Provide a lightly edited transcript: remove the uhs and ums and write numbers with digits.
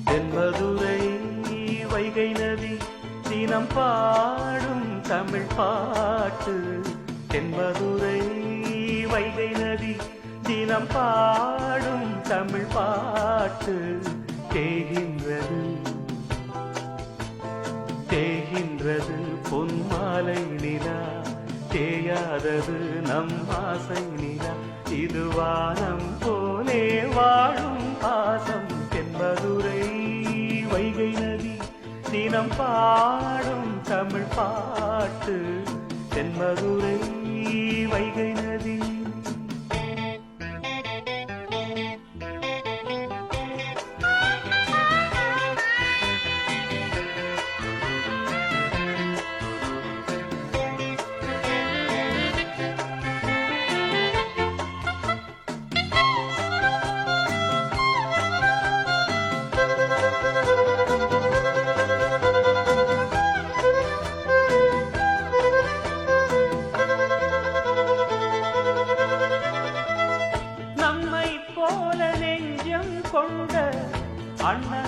தென்மதுரை வைகை நதி தினம் பாடும் தமிழ் பாட்டு. தென்மதுரை வைகை நதி தினம் பாடும் தமிழ் பாட்டு. தேகின்றது தேகின்றது பொன்மாலை நிலா, தேயாதது நம் ஆசை நிலா. இது வானம் போலே வாழும் பாசம். தென்மதுரை வைகை நதி தினம் பாடும் தமிழ் பாட்டு. தென்மதுரை வைகை நதி. நம்மை போல நெஞ்சம் கொண்ட அண்ணன்